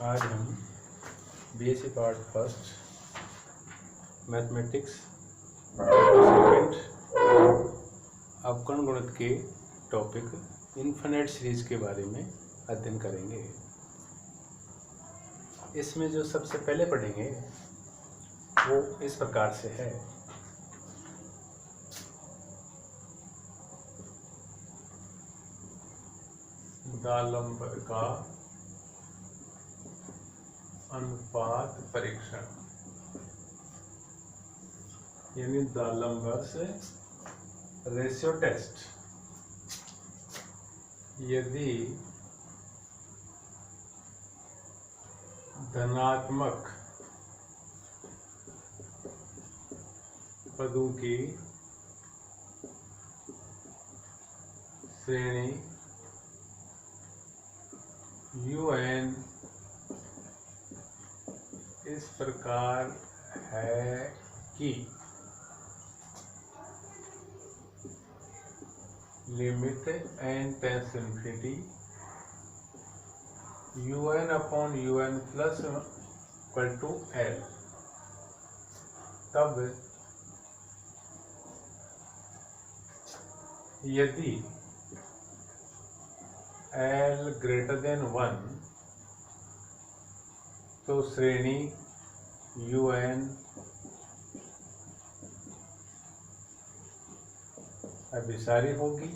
आज हम BSc part first mathematics second अवकर्ण गणित के टॉपिक इन्फिनिट सीरीज के बारे में अध्ययन करेंगे। इसमें जो सबसे पहले पढ़ेंगे वो इस प्रकार से है। दालंबर का अनुपात परीक्षण, यानी दालंबर्स रेशियो टेस्ट। यदि धनात्मक पदों की श्रेणी UN इस प्रकार है कि limit n tends infinity UN upon UN plus equal to L, तब यदि L ग्रेटर देन 1 तो श्रेणी UN अभिसारी होगी।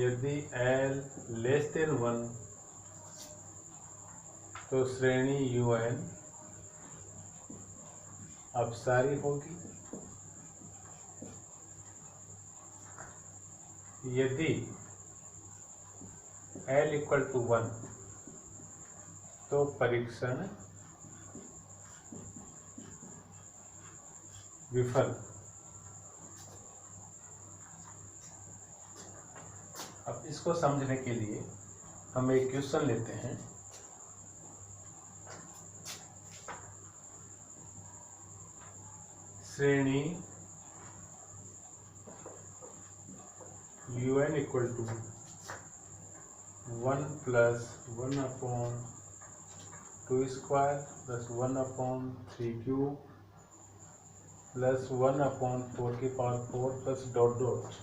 यदि L लेस देन 1 तो श्रेणी UN अपसारी होगी। यदि L इक्वल टू 1 तो परीक्षण विफल। अब इसको समझने के लिए हम एक क्वेश्चन लेते हैं। श्रेणी UN equal to 1 plus 1 upon 2 square plus 1 upon 3 cube plus 1 upon 4 की पावर 4 प्लस डॉट डॉट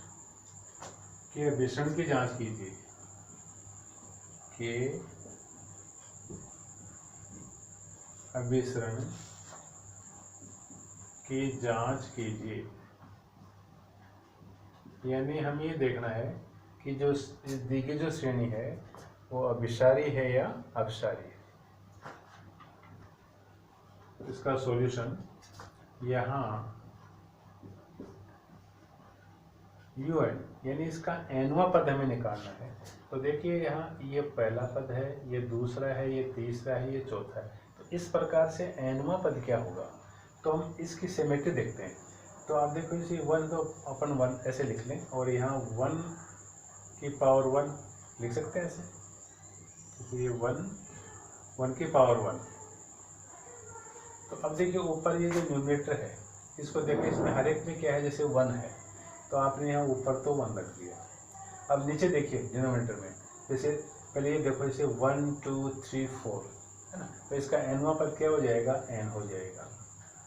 के अभिसरण की जांच कीजिए। के अभिसरण की जांच कीजिए, यानी हम ये देखना है कि जो दी गई जो श्रेणी है वो अभिसारी है या अपसारी है। इसका सॉल्यूशन यहाँ UN यानी इसका nवां पद हमें निकालना है। तो देखिए यहाँ ये पहला पद है, ये दूसरा है, ये तीसरा है, ये चौथा है। तो इस प्रकार से nवां पद क्या होगा, तो हम इसकी सिमेट्री देखते हैं। तो आप देखो इसे 1 तो अपन 1 ऐसे लिख लें और यहाँ 1 की पावर 1 लिख सकते हैं ऐसे। तो ये 1 की पावर 1। तो अब देखिए ऊपर ये जो न्यूमरेटर है इसको देखिए, इसमें हर एक में क्या है, जैसे 1 है तो आपने यहाँ ऊपर तो 1 रख दिया। अब नीचे देखिए डिनोमिनेटर में, जैसे पहले ये देखो जैसे 1 2 3 4 है ना, तो इसका nवां पद क्या हो जाएगा, n हो जाएगा।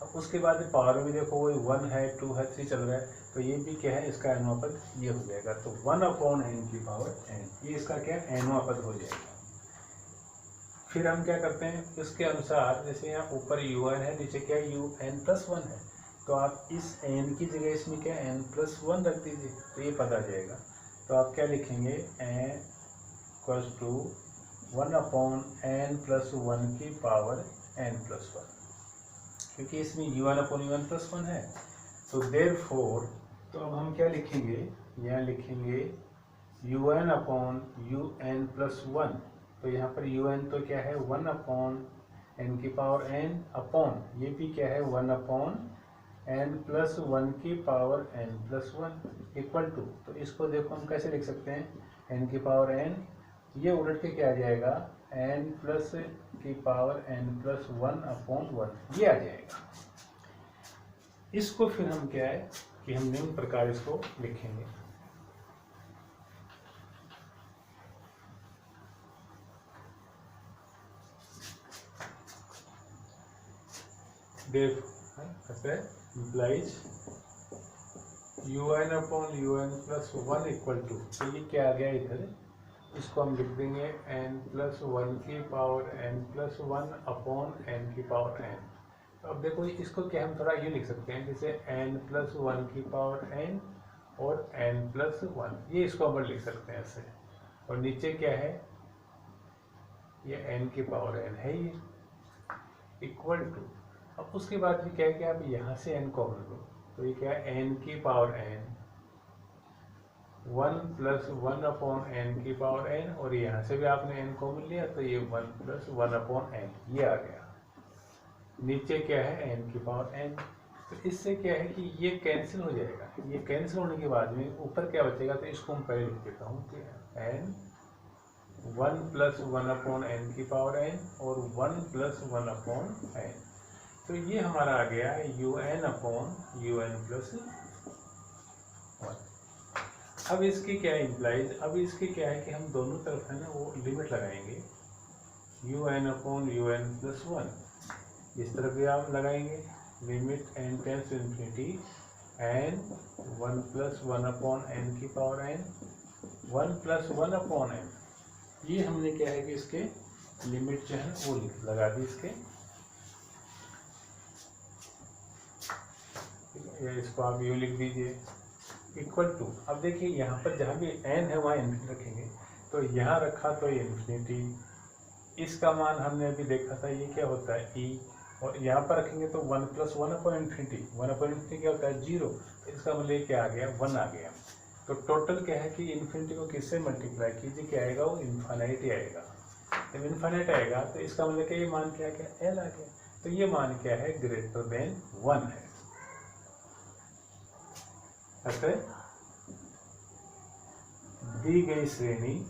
अब उसके बाद पावर में देखो वही 1 है 2 है 3 चल रहा है, तो ये भी क्या है, इसका nवां पद ये हो जाएगा। तो 1 अपॉन n की पावर n, ये इसका क्या nवां पद हो जाएगा। फिर हम क्या करते हैं, इसके अनुसार जैसे यहाँ ऊपर UN है, नीचे क्या UN प्लस 1 है, तो आप इस n की जगह इसमें क्या n प्लस 1 रख दीजिए, तो ये पता जाएगा। तो आप क्या लिखेंगे, n equals to 1 upon n plus 1 की पावर n प्लस 1, क्योंकि इसमें UN अपॉन UN प्लस 1 है। तो देयरफॉर, तो अब हम क्या लिखेंगे, यहाँ लिखेंगे UN अपॉन UN प्लस 1। तो यहाँ पर UN तो क्या है 1 अपॉन n की पावर n अपॉन ये भी क्या है 1 अपॉन n प्लस 1 की power n plus 1 equal to, तो इसको देखो हम कैसे लिख सकते हैं, n की पावर n, ये उलट के क्या आ जाएगा, n प्लस की पावर n प्लस 1 अपॉन 1, ये आ जाएगा। इसको फिर हम क्या है कि हम निम्न प्रकार इसको लिखेंगे। Implies un upon un plus 1 equal to, तो ये क्या आ गया इधर, इसको हम लिख देंगे n प्लस 1 की power n plus 1 upon n की पावर n। तो अब देखो इसको क्या हम थोड़ा ये लिख सकते हैं, जैसे n प्लस 1 की पावर n और n प्लस 1, ये इसको हम लिख सकते हैं ऐसे। और नीचे क्या है, ये n की पावर n है ये, इक्वल टू, अब उसके बाद भी क्या है कि आप यहाँ से n कॉमन लो, तो ये क्या है n की power n 1 plus 1 upon n की पावर n, और यहाँ से भी आपने n कॉमन लिया तो ये 1 प्लस 1 अपॉन n ये आ गया। नीचे क्या है n की पावर n, तो इससे क्या है कि ये कैंसिल हो जाएगा। ये कैंसिल होने के बाद में ऊपर क्या बचेगा, तो इसको हम पहले लिख देता हूँ कि n 1 प्लस 1 अपॉन n की पावर n और 1 प्लस 1 अपॉन n, तो ये हमारा आ गया un अपॉन un प्लस 1। अब इसकी क्या इम्प्लाइज, अब इसकी क्या है कि हम दोनों तरफ है ना वो लिमिट लगाएंगे, un अपॉन un प्लस 1, इस तरफ भी आप लगाएंगे limit n tends to infinity n 1 plus 1 upon n की power n 1 plus 1 upon n, ये हमने क्या है कि इसके लिमिट जो है वो लगा दी इसके, या इसको आप यू लिख दीजिए इक्वल टू। अब देखिए यहाँ पर जहाँ भी n है वहाँ इन्फिनिटी रखेंगे, तो यहाँ रखा तो ये इन्फिनिटी, इसका मान हमने अभी देखा था ये क्या होता है e, और यहाँ पर रखेंगे तो 1 plus 1 upon infinity, 1 upon infinity क्या होता है 0, तो इसका मतलब क्या आ गया 1 आ गया। तो टोटल क्या है कि इन्फिनिटी को किससे मल्टीप्लाई कीजिए, क्या आएगा वो इन्फाइनाइट ही आएगा। जब इन्फाइनाइट आएगा तो इसका मतलब क्या ये मान क्या क्या एल आ गया, तो ये मान क्या है ग्रेटर देन 1 है। अतः दी गई श्रेणी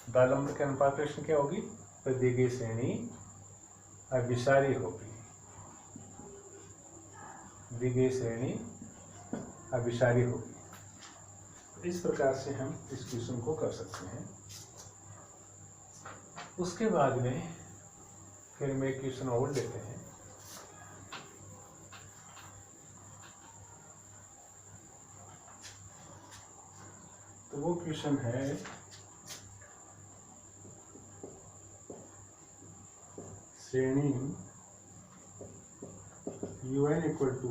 दालम्ब के अनुपात क्या होगी, तो दी गई श्रेणी अभिसारी होगी, दी गई श्रेणी अभिसारी होगी। इस प्रकार से हम इस क्वेश्चन को कर सकते हैं। उसके बाद में फिर में क्वेश्चन और लेते हैं। तो वो क्वेश्चन है श्रेणी un equal to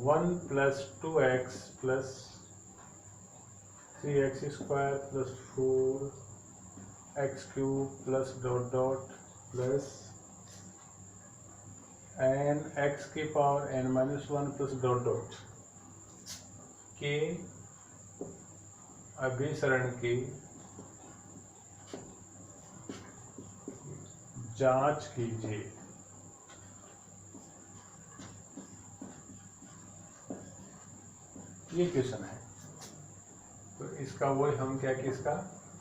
1 plus 2x plus 3x square plus 4x cube plus dot dot plus n x की power n minus 1 plus dot dot के अभिसरण की जांच कीजिए। ये क्वेश्चन है, तो इसका वो हम क्या कि इसका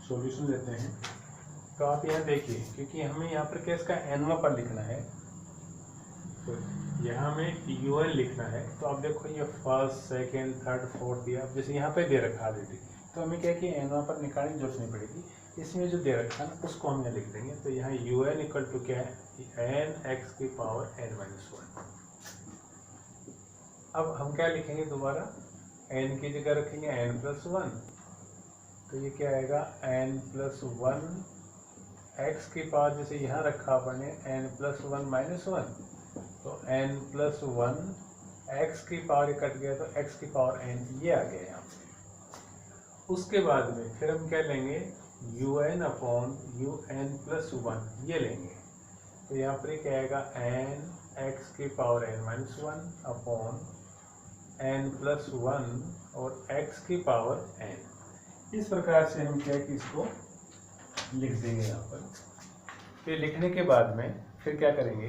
सॉल्यूशन लेते हैं। तो आप यहाँ देखिए, क्योंकि हमें यहाँ पर क्या इसका एनवा पर लिखना है, तो यहाँ हमें un लिखना है। तो आप देखो ये फर्स्ट सेकेंड थर्ड फोर्थ दिया, जैसे यहाँ पे दे रखा ऑलरेडी, तो हमें क्या कि एनवा पर निकालने की जरूरत नहीं पड़ेगी, इसमें जो दे रखा है उसको हम यहाँ लिख देंगे। तो यहाँ un इक्वल टू क्या है n x की पावर n माइनस 1। अब हम क्या लिखेंगे दोबारा, n की जगह रखेंगे n प्लस 1, तो ये क्या आएगा n प्लस 1 x की पावर, जैसे यहाँ रखा अपने n प्लस 1 माइनस 1, तो n प्लस 1 x की पावर कट गया तो x की पावर n ये आ गया यहाँ पे। उसके बाद में फिर हम क्या लेंगे un अपॉन un प्लस 1 ये लेंगे, तो यहाँ पर क्या आएगा n x की power n minus 1 upon n plus 1 और x की पावर n। इस प्रकार से हम क्या कि इसको लिख देंगे यहाँ पर। फिर लिखने के बाद में फिर क्या करेंगे,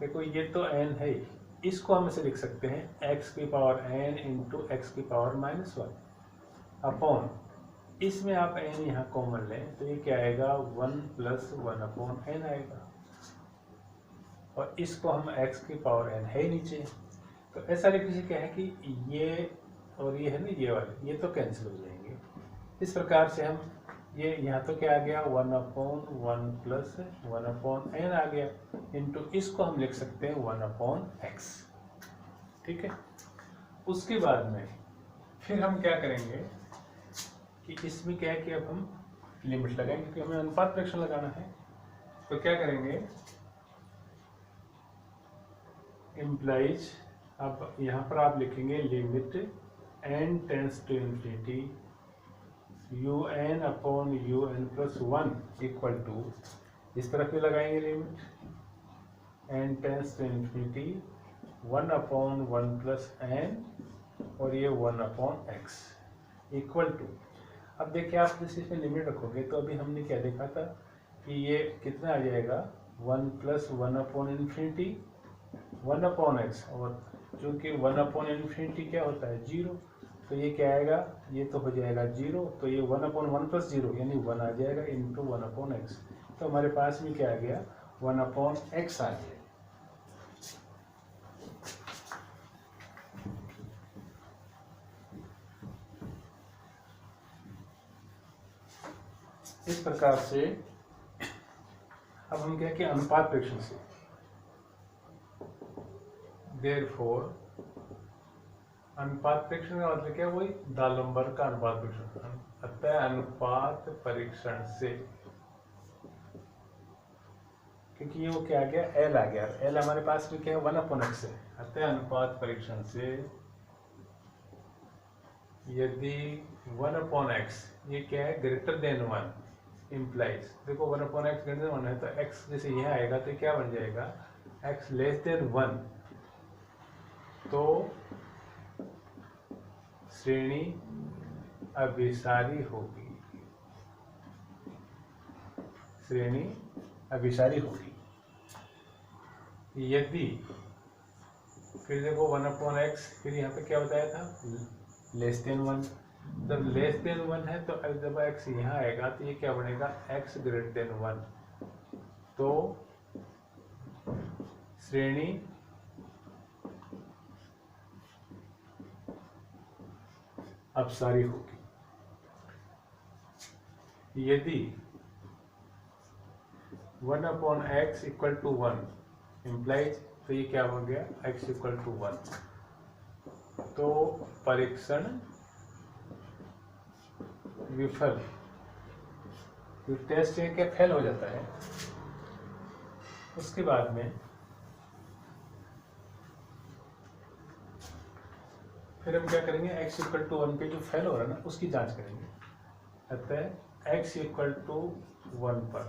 देखो ये तो n है, इसको हम ऐसे लिख सकते हैं x की पावर n इंटू x की पावर माइनस 1 अपॉन, इसमें आप n यहाँ कॉमन लें तो ये क्या आएगा 1 प्लस 1 अपॉन n आएगा, और इसको हम x की पावर n है ही नीचे, तो ऐसा लिखने से क्या है कि ये और ये है ना ये वाले, ये तो कैंसिल हो जाएंगे। इस प्रकार से हम ये यहाँ तो क्या आ गया 1/1 प्लस 1/n आ गया, इंटू इसको हम लिख सकते हैं 1/x। ठीक है, उसके बाद में फिर हम क्या करेंगे कि इसमें क्या है कि अब हम लिमिट लगाएंगे, क्योंकि हमें अनुपात प्रेक्षण लगाना है। तो क्या करेंगे, इम्प्लाइज, अब यहाँ पर आप लिखेंगे limit n tends to infinity un/un plus 1 equal to, इस तरफ भी लगाएंगे limit n tends to infinity 1/1 plus n और ये 1/x इक्वल टू। अब देखिए आप जिस इसमें लिमिट रखोगे तो अभी हमने क्या देखा था कि ये कितना आ जाएगा 1 प्लस 1/इन्फिनिटी 1/x, और चूँकि 1/इन्फिनिटी क्या होता है 0, तो ये क्या आएगा, ये तो हो जाएगा 0, तो ये 1/1 प्लस 0 यानी 1 आ जाएगा इंटू 1/x। तो हमारे पास में क्या आ गया 1/x आ गया। इस प्रकार से अब हम क्या किया अनुपात प्रेक्षण से, देयरफॉर अनुपात परीक्षण का मतलब क्या, वही दालंबर का अनुपात परीक्षण। अतः अनुपात परीक्षण से, क्योंकि ये वो क्या आ गया एल आ गया, एल हमारे पास में क्या है 1/x है। अतः अनुपात परीक्षण से यदि 1/x ये क्या है ग्रेटर देन 1 इम्प्लाइज, देखो 1/x ग्रेटर देन 1 है तो x जैसे यह आएगा तो क्या बन जाएगा x लेस देन 1, तो श्रेणी अभिसारी होगी, श्रेणी अभिसारी होगी। यदि फिर देखो 1/x, फिर यहाँ पे क्या बताया था लेस देन 1, जब लेस देन 1 है तो जब x यहाँ आएगा तो ये क्या बनेगा x ग्रेटर देन 1, तो श्रेणी अपसारी होगी। यदि 1/x इक्वल टू 1 इम्प्लाइज, तो ये क्या हो गया x इक्वल टू 1, तो परीक्षण विफल, टेस्ट ये क्या फेल हो जाता है। उसके बाद में फिर हम क्या करेंगे x इक्वल टू 1 पे जो फेल हो रहा है ना उसकी जांच करेंगे। अतः x इक्वल टू 1 पर,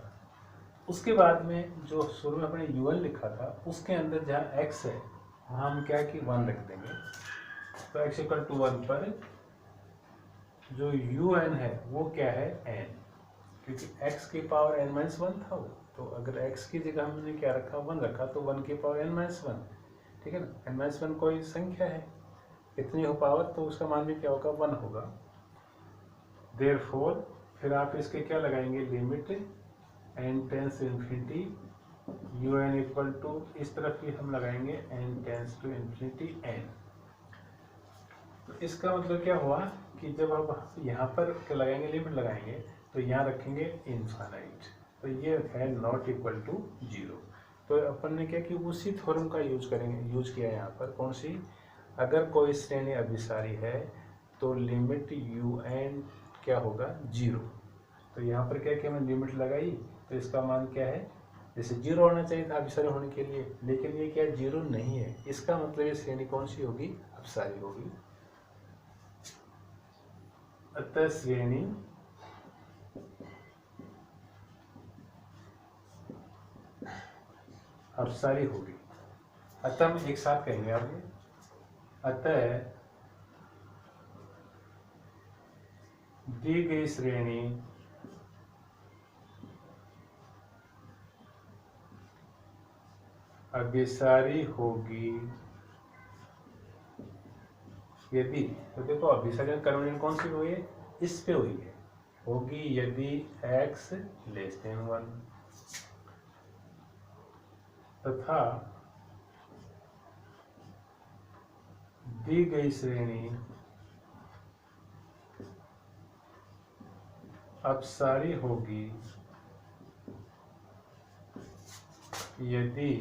उसके बाद में जो शुरू में अपने un लिखा था उसके अंदर जहाँ x है वहाँ हम क्या कि 1 रख देंगे। तो x इक्वल टू 1 पर जो un है वो क्या है n, क्योंकि x की पावर n-1 था वो, तो अगर x की जगह हमने क्या रखा 1 रखा तो 1 की पावर n-1, ठीक है ना, n-1 कोई संख्या है इतनी हो पावर, तो उसका मान भी क्या होगा 1 होगा। देयरफॉर फिर आप इसके क्या लगाएंगे limit n tends infinity un equal to, इस तरफ भी हम लगाएंगे n tends to infinity n। तो इसका मतलब क्या हुआ कि जब आप यहाँ पर क्या लगाएंगे लिमिट लगाएंगे तो यहाँ रखेंगे इनफाइनाइट, तो ये है नॉट इक्वल टू 0। तो अपन ने क्या कि उसी थ्योरम का यूज किया यहाँ पर, कौन सी, अगर कोई श्रेणी अभिसारी है तो लिमिट un क्या होगा 0। तो यहाँ पर क्या कि हमने लिमिट लगाई तो इसका मान क्या है, जैसे 0 होना चाहिए था अभिसारी होने के लिए, लेकिन ये क्या 0 नहीं है, इसका मतलब ये श्रेणी कौन सी होगी अपसारी होगी। अतः श्रेणी अपसारी होगी। अतः हम एक साथ कहेंगे आगे, अतः दी गई श्रेणी अभिसारी होगी यदि, तो देखो अभिसारी कन्वर्जन कौन सी हुई है, इस पे हुई है, होगी यदि x लेस देन 1 तथा दी गई श्रेणी अपसारी होगी यदि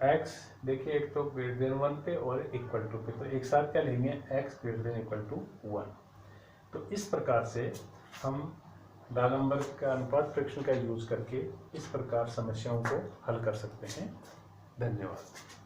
x, देखिए एक तो ग्रेटर देन 1 पे और इक्वल टू पे, तो एक साथ क्या लेंगे, x greater than equal to 1। तो इस प्रकार से हम डायलम्बर का अनुपात फ्रैक्शन का यूज करके इस प्रकार समस्याओं को हल कर सकते हैं। धन्यवाद।